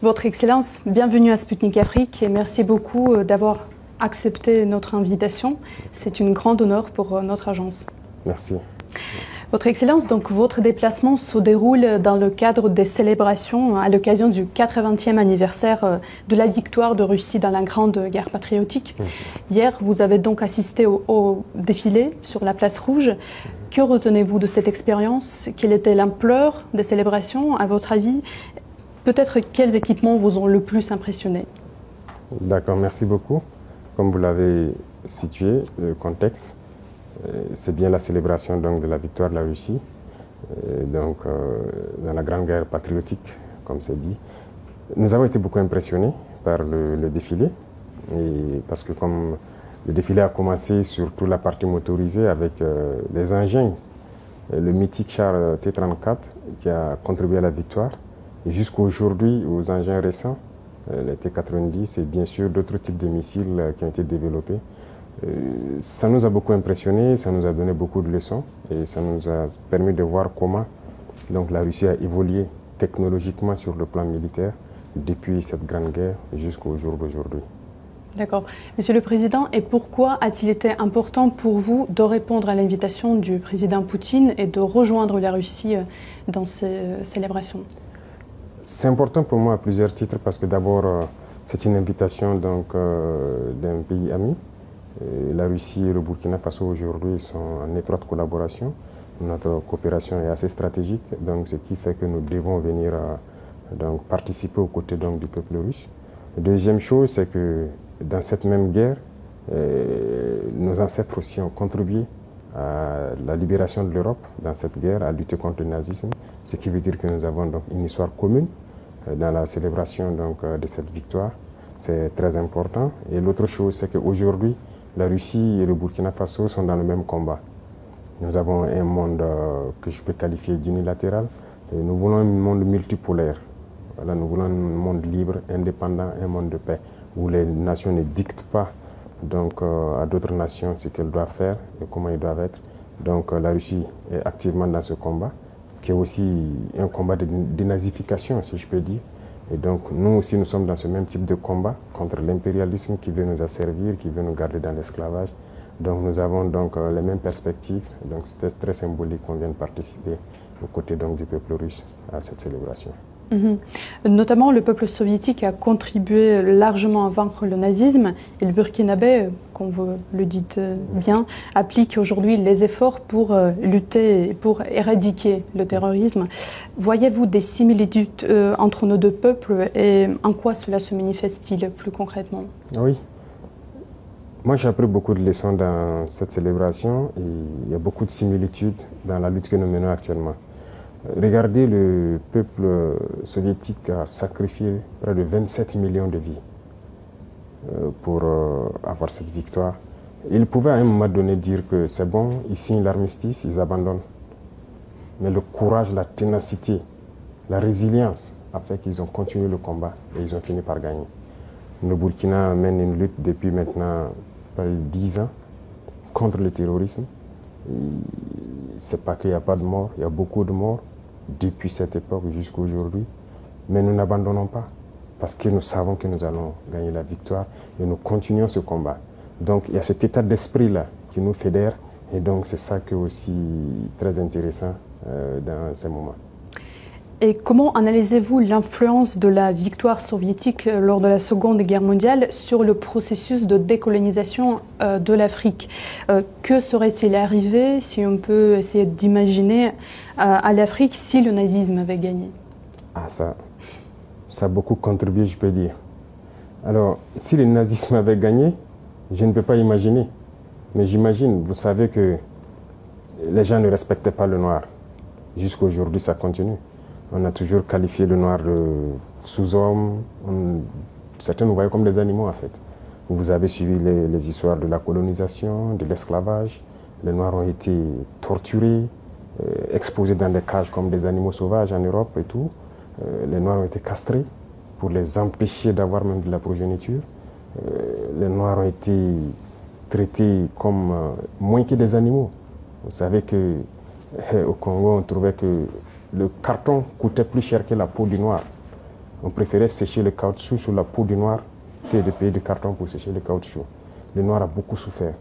Votre Excellence, bienvenue à Sputnik Afrique et merci beaucoup d'avoir accepté notre invitation. C'est une grande honneur pour notre agence. Merci. Votre Excellence, donc votre déplacement se déroule dans le cadre des célébrations à l'occasion du 80e anniversaire de la victoire de Russie dans la Grande Guerre patriotique. Hier, vous avez donc assisté au défilé sur la place Rouge. Que retenez-vous de cette expérience? Quelle était l'ampleur des célébrations, à votre avis? Peut-être quels équipements vous ont le plus impressionné? D'accord, merci beaucoup. Comme vous l'avez situé, le contexte, c'est bien la célébration donc, de la victoire de la Russie dans la Grande Guerre patriotique, comme c'est dit. Nous avons été beaucoup impressionnés par le défilé, parce que comme le défilé a commencé sur toute la partie motorisée avec les engins, le mythique char T-34 qui a contribué à la victoire, et jusqu'à aujourd'hui aux engins récents, les T-90 et bien sûr d'autres types de missiles qui ont été développés. Ça nous a beaucoup impressionnés, ça nous a donné beaucoup de leçons et ça nous a permis de voir comment donc, la Russie a évolué technologiquement sur le plan militaire depuis cette grande guerre jusqu'au jour d'aujourd'hui. D'accord. Monsieur le Président, et pourquoi a-t-il été important pour vous de répondre à l'invitation du président Poutine et de rejoindre la Russie dans ces célébrations? C'est important pour moi à plusieurs titres parce que d'abord c'est une invitation d'un pays ami. La Russie et le Burkina Faso aujourd'hui sont en étroite collaboration. Notre coopération est assez stratégique, donc ce qui fait que nous devons venir donc, participer aux côtés donc, du peuple russe. Deuxième chose, c'est que dans cette même guerre, nos ancêtres aussi ont contribué à la libération de l'Europe dans cette guerre, à lutter contre le nazisme, ce qui veut dire que nous avons donc une histoire commune dans la célébration donc, de cette victoire. C'est très important. Et l'autre chose, c'est qu'aujourd'hui, la Russie et le Burkina Faso sont dans le même combat. Nous avons un monde que je peux qualifier d'unilatéral. Nous voulons un monde multipolaire. Voilà, nous voulons un monde libre, indépendant, un monde de paix, où les nations ne dictent pas donc, à d'autres nations ce qu'elles doivent faire et comment ils doivent être. Donc la Russie est activement dans ce combat, qui est aussi un combat de dénazification, si je peux dire. Et donc nous aussi, nous sommes dans ce même type de combat contre l'impérialisme qui veut nous asservir, qui veut nous garder dans l'esclavage. Donc nous avons donc les mêmes perspectives. Donc c'était très symbolique qu'on vienne participer aux côtés donc, du peuple russe à cette célébration. Notamment, le peuple soviétique a contribué largement à vaincre le nazisme et le burkinabé, comme vous le dites bien, applique aujourd'hui les efforts pour lutter, pour éradiquer le terrorisme. Voyez-vous des similitudes entre nos deux peuples et en quoi cela se manifeste-t-il plus concrètement? Oui. Moi, j'ai appris beaucoup de leçons dans cette célébration et il y a beaucoup de similitudes dans la lutte que nous menons actuellement. Regardez, le peuple soviétique a sacrifié près de 27 millions de vies pour avoir cette victoire. Ils pouvaient à un moment donné dire que c'est bon, ils signent l'armistice, ils abandonnent. Mais le courage, la ténacité, la résilience a fait qu'ils ont continué le combat et ils ont fini par gagner. Le Burkina mène une lutte depuis maintenant près de 10 ans contre le terrorisme. C'est pas qu'il n'y a pas de morts, il y a beaucoup de morts depuis cette époque jusqu'à aujourd'hui. Mais nous n'abandonnons pas parce que nous savons que nous allons gagner la victoire et nous continuons ce combat. Donc il y a cet état d'esprit-là qui nous fédère et donc c'est ça qui est aussi très intéressant dans ces moments. Et comment analysez-vous l'influence de la victoire soviétique lors de la Seconde Guerre mondiale sur le processus de décolonisation de l'Afrique? Que serait-il arrivé, si on peut essayer d'imaginer, à l'Afrique si le nazisme avait gagné? Ça a beaucoup contribué, je peux dire. Alors, si le nazisme avait gagné, je ne peux pas imaginer. Mais j'imagine, vous savez que les gens ne respectaient pas le noir. Jusqu'à aujourd'hui, ça continue. On a toujours qualifié le noir de sous-homme. Certains nous voyaient comme des animaux, en fait. Vous avez suivi les histoires de la colonisation, de l'esclavage. Les noirs ont été torturés, exposés dans des cages comme des animaux sauvages en Europe et tout. Les noirs ont été castrés pour les empêcher d'avoir même de la progéniture. Les noirs ont été traités comme moins que des animaux. Vous savez qu'au Congo, on trouvait que le carton coûtait plus cher que la peau du noir. On préférait sécher le caoutchouc sur la peau du noir que de payer du carton pour sécher le caoutchouc. Le noir a beaucoup souffert.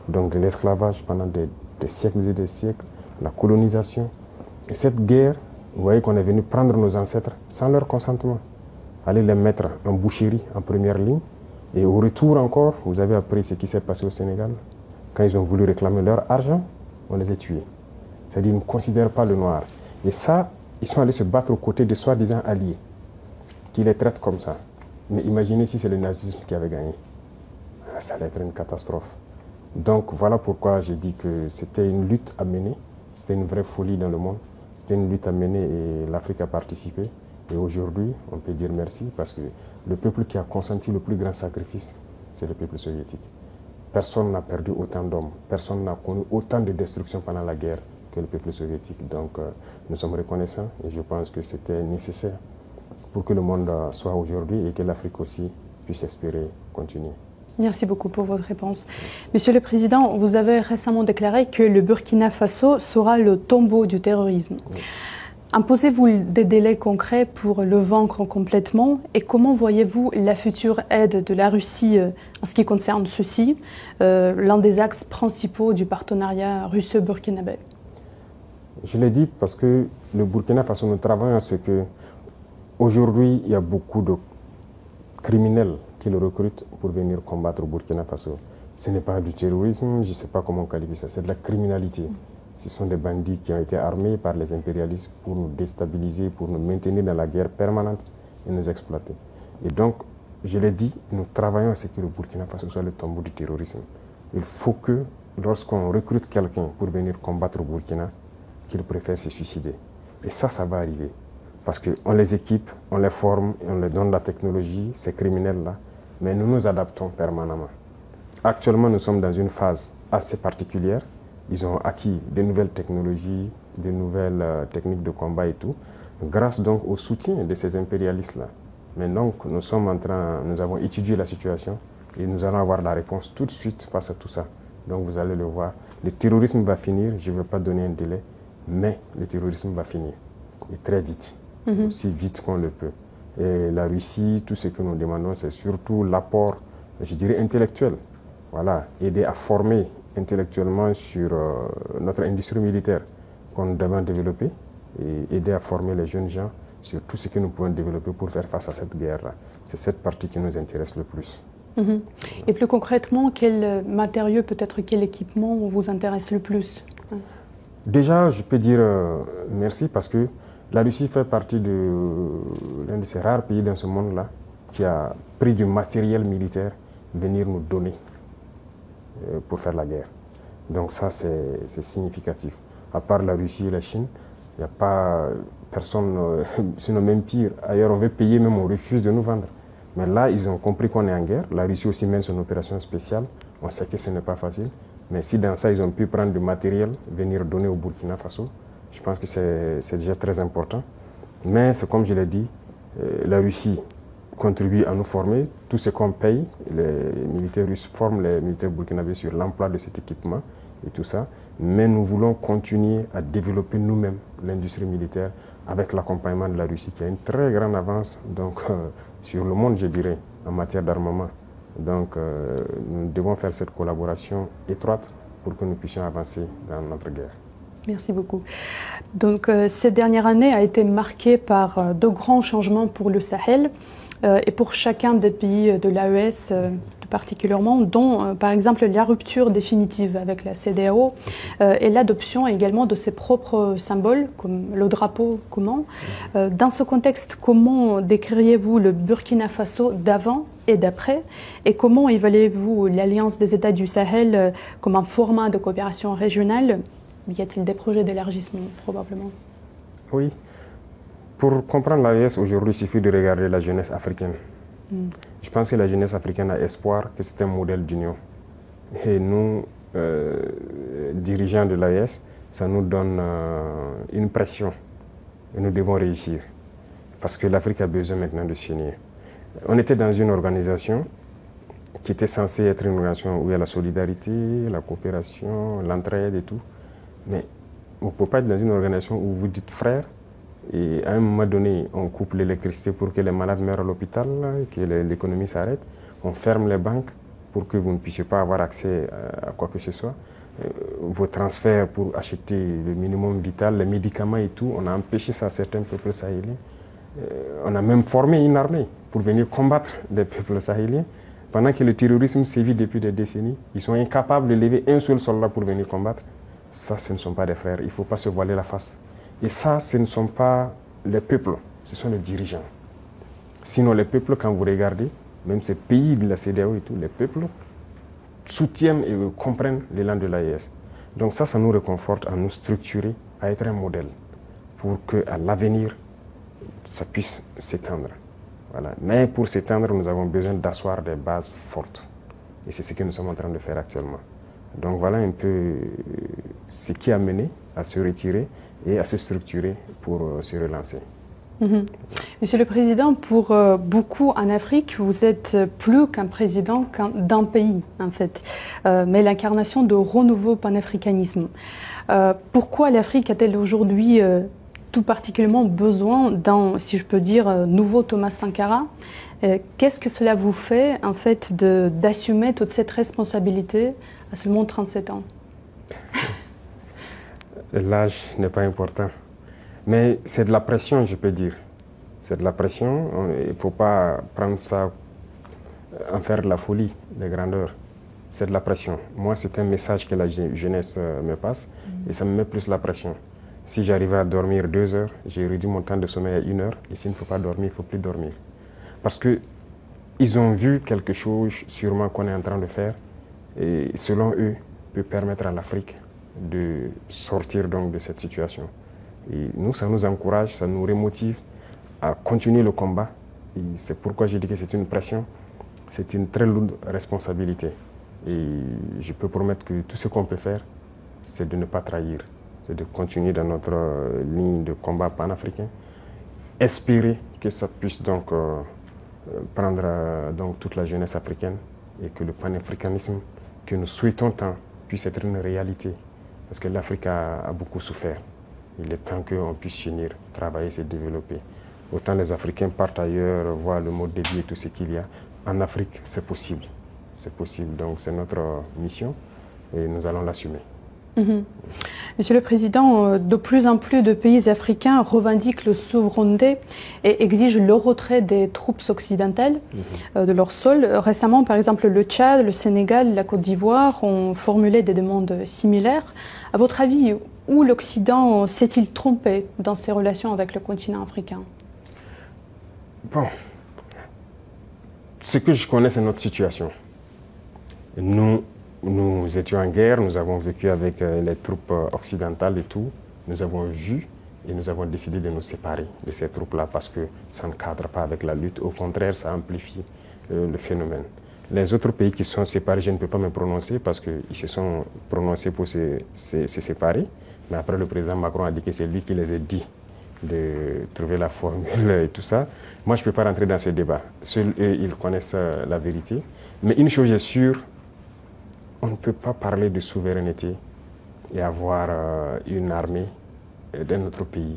Donc de l'esclavage pendant des siècles et des siècles, la colonisation. Et cette guerre, vous voyez qu'on est venu prendre nos ancêtres sans leur consentement, aller les mettre en boucherie, en première ligne. Et au retour encore, vous avez appris ce qui s'est passé au Sénégal. Quand ils ont voulu réclamer leur argent, on les a tués. C'est-à-dire qu'ils ne considèrent pas le noir. Et ça, ils sont allés se battre aux côtés des soi-disant alliés, qui les traitent comme ça. Mais imaginez si c'est le nazisme qui avait gagné. Ça allait être une catastrophe. Donc voilà pourquoi j'ai dit que c'était une lutte à mener. C'était une vraie folie dans le monde. C'était une lutte à mener et l'Afrique a participé. Et aujourd'hui, on peut dire merci parce que le peuple qui a consenti le plus grand sacrifice, c'est le peuple soviétique. Personne n'a perdu autant d'hommes, personne n'a connu autant de destruction pendant la guerre que le peuple soviétique. Donc nous sommes reconnaissants et je pense que c'était nécessaire pour que le monde soit aujourd'hui et que l'Afrique aussi puisse espérer continuer. Merci beaucoup pour votre réponse. Monsieur le Président, vous avez récemment déclaré que le Burkina Faso sera le tombeau du terrorisme. Oui. Imposez-vous des délais concrets pour le vaincre complètement et comment voyez-vous la future aide de la Russie en ce qui concerne ceci, l'un des axes principaux du partenariat russo-burkinabé? Je l'ai dit parce que le Burkina Faso, nous travaillons à ce que aujourd'hui il y a beaucoup de criminels qui le recrutent pour venir combattre au Burkina Faso. Ce n'est pas du terrorisme, je ne sais pas comment qualifier ça, c'est de la criminalité. Ce sont des bandits qui ont été armés par les impérialistes pour nous déstabiliser, pour nous maintenir dans la guerre permanente et nous exploiter. Et donc, je l'ai dit, nous travaillons à ce que le Burkina Faso soit le tombeau du terrorisme. Il faut que, lorsqu'on recrute quelqu'un pour venir combattre au Burkina, qu'il préfère se suicider. Et ça va arriver. Parce qu'on les équipe, on les forme, on leur donne la technologie, ces criminels-là, mais nous nous adaptons permanemment. Actuellement, nous sommes dans une phase assez particulière. Ils ont acquis de nouvelles technologies, de nouvelles techniques de combat et tout, grâce donc au soutien de ces impérialistes-là. Mais donc, nous avons étudié la situation et nous allons avoir la réponse tout de suite face à tout ça. Donc, vous allez le voir. Le terrorisme va finir, je ne veux pas donner un délai, mais le terrorisme va finir. Et très vite, aussi vite qu'on le peut. Et la Russie, tout ce que nous demandons, c'est surtout l'apport, je dirais, intellectuel. Voilà, aider à former intellectuellement sur notre industrie militaire qu'on devait développer et aider à former les jeunes gens sur tout ce que nous pouvons développer pour faire face à cette guerre-là. C'est cette partie qui nous intéresse le plus. Et plus concrètement, quel matériau, peut-être quel équipement vous intéresse le plus? Déjà, je peux dire merci parce que la Russie fait partie de l'un de ces rares pays dans ce monde-là qui a pris du matériel militaire venir nous donner pour faire la guerre. Donc ça, c'est significatif. À part la Russie et la Chine, il n'y a pas personne, sinon même pire. Ailleurs, on veut payer, même on refuse de nous vendre. Mais là, ils ont compris qu'on est en guerre. La Russie aussi mène son opération spéciale. On sait que ce n'est pas facile. Mais si dans ça, ils ont pu prendre du matériel, venir donner au Burkina Faso, je pense que c'est déjà très important. Mais c'est comme je l'ai dit, la Russie contribue à nous former. Tout ce qu'on paye, les militaires russes forment les militaires burkinabés sur l'emploi de cet équipement et tout ça. Mais nous voulons continuer à développer nous-mêmes l'industrie militaire avec l'accompagnement de la Russie qui a une très grande avance donc, sur le monde, je dirais, en matière d'armement. Donc nous devons faire cette collaboration étroite pour que nous puissions avancer dans notre guerre. Merci beaucoup. Donc cette dernière année a été marquée par de grands changements pour le Sahel et pour chacun des pays de l'AES particulièrement, dont par exemple la rupture définitive avec la CEDEAO et l'adoption également de ses propres symboles, comme le drapeau commun. Dans ce contexte, comment décririez-vous le Burkina Faso d'avant et d'après, et comment évaluez-vous l'Alliance des États du Sahel comme un format de coopération régionale? Y a-t-il des projets d'élargissement, probablement? Oui. Pour comprendre l'AES aujourd'hui, il suffit de regarder la jeunesse africaine. Je pense que la jeunesse africaine a espoir que c'est un modèle d'union. Et nous, dirigeants de l'AES, ça nous donne une pression. Et nous devons réussir. Parce que l'Afrique a besoin maintenant de s'unir. On était dans une organisation qui était censée être une organisation où il y a la solidarité, la coopération, l'entraide et tout. Mais on ne peut pas être dans une organisation où vous dites frères Et à un moment donné, on coupe l'électricité pour que les malades meurent à l'hôpital, que l'économie s'arrête. On ferme les banques pour que vous ne puissiez pas avoir accès à quoi que ce soit. Vos transferts pour acheter le minimum vital, les médicaments et tout, on a empêché ça à certains peuples sahéliens. On a même formé une armée pour venir combattre les peuples sahéliens. Pendant que le terrorisme sévit depuis des décennies, ils sont incapables de lever un seul soldat pour venir combattre. Ça, ce ne sont pas des frères. Il ne faut pas se voiler la face. Et ça, ce ne sont pas les peuples, ce sont les dirigeants. Sinon, les peuples, quand vous regardez, même ces pays de la CEDEAO et tout, les peuples soutiennent et comprennent l'élan de l'AES. Donc ça nous réconforte à nous structurer, à être un modèle pour qu'à l'avenir, ça puisse s'étendre. Voilà. Mais pour s'étendre, nous avons besoin d'asseoir des bases fortes. Et c'est ce que nous sommes en train de faire actuellement. Donc voilà un peu ce qui a mené à se retirer et à se structurer pour se relancer. Monsieur le Président, pour beaucoup en Afrique, vous êtes plus qu'un président d'un pays, en fait, mais l'incarnation de renouveau panafricanisme. Pourquoi l'Afrique a-t-elle aujourd'hui tout particulièrement besoin d'un, si je peux dire, nouveau Thomas Sankara? Qu'est-ce que cela vous fait, en fait, d'assumer toute cette responsabilité à seulement 37 ans? L'âge n'est pas important. Mais c'est de la pression, je peux dire. C'est de la pression. Il ne faut pas prendre ça, en faire de la folie, de grandeur. C'est de la pression. Moi, c'est un message que la jeunesse me passe et ça me met plus la pression. Si j'arrivais à dormir 2 heures, j'ai réduit mon temps de sommeil à 1 heure. Et s'il ne faut pas dormir, il ne faut plus dormir. Parce qu'ils ont vu quelque chose, sûrement, qu'on est en train de faire. Et selon eux, peut permettre à l'Afrique de sortir donc de cette situation. Et nous, ça nous encourage, ça nous remotive à continuer le combat. Et c'est pourquoi je dis que c'est une pression, c'est une très lourde responsabilité. Et je peux promettre que tout ce qu'on peut faire, c'est de ne pas trahir, c'est de continuer dans notre ligne de combat panafricain, espérer que ça puisse donc prendre donc toute la jeunesse africaine et que le panafricanisme que nous souhaitons tant puisse être une réalité. Parce que l'Afrique a beaucoup souffert. Il est temps qu'on puisse finir, travailler, se développer. Autant les Africains partent ailleurs, voient le mode de vie et tout ce qu'il y a. En Afrique, c'est possible. C'est possible. Donc c'est notre mission et nous allons l'assumer. Monsieur le Président, de plus en plus de pays africains revendiquent la souveraineté et exigent le retrait des troupes occidentales de leur sol. Récemment, par exemple, le Tchad, le Sénégal, la Côte d'Ivoire ont formulé des demandes similaires. À votre avis, où l'Occident s'est-il trompé dans ses relations avec le continent africain? Bon, ce que je connais, c'est notre situation. Nous étions en guerre, nous avons vécu avec les troupes occidentales et tout. Nous avons vu et nous avons décidé de nous séparer de ces troupes-là parce que ça ne cadre pas avec la lutte. Au contraire, ça amplifie le phénomène. Les autres pays qui sont séparés, je ne peux pas me prononcer parce qu'ils se sont prononcés pour se séparer. Mais après, le président Macron a dit que c'est lui qui les a dit de trouver la formule et tout ça. Moi, je ne peux pas rentrer dans ce débat. Seuls eux, ils connaissent la vérité. Mais une chose est sûre, on ne peut pas parler de souveraineté et avoir une armée d'un autre pays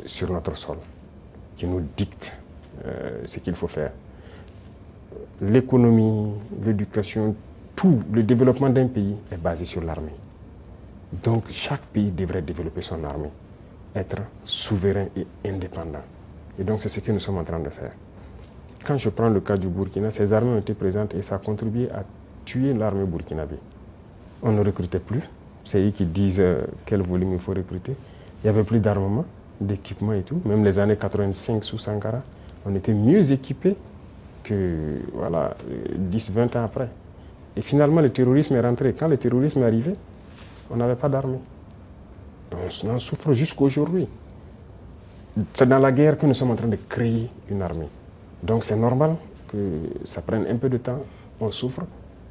sur notre sol qui nous dicte ce qu'il faut faire. L'économie, l'éducation, tout le développement d'un pays est basé sur l'armée. Donc chaque pays devrait développer son armée, être souverain et indépendant. Et donc c'est ce que nous sommes en train de faire. Quand je prends le cas du Burkina, ces armées ont été présentes et ça a contribué à tuer l'armée burkinabé. On ne recrutait plus. C'est eux qui disent quel volume il faut recruter. Il n'y avait plus d'armement, d'équipement et tout. Même les années 85 sous Sankara, on était mieux équipés que voilà, 10-20 ans après. Et finalement, le terrorisme est rentré. Quand le terrorisme est arrivé, on n'avait pas d'armée. On en souffre jusqu'aujourd'hui. C'est dans la guerre que nous sommes en train de créer une armée. Donc c'est normal que ça prenne un peu de temps, on souffre,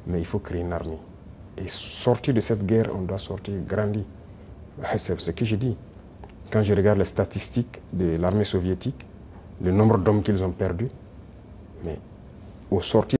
mais il faut créer une armée. Et sortir de cette guerre, on doit sortir grandi. C'est ce que je dis. Quand je regarde les statistiques de l'armée soviétique, le nombre d'hommes qu'ils ont perdus, mais au sortir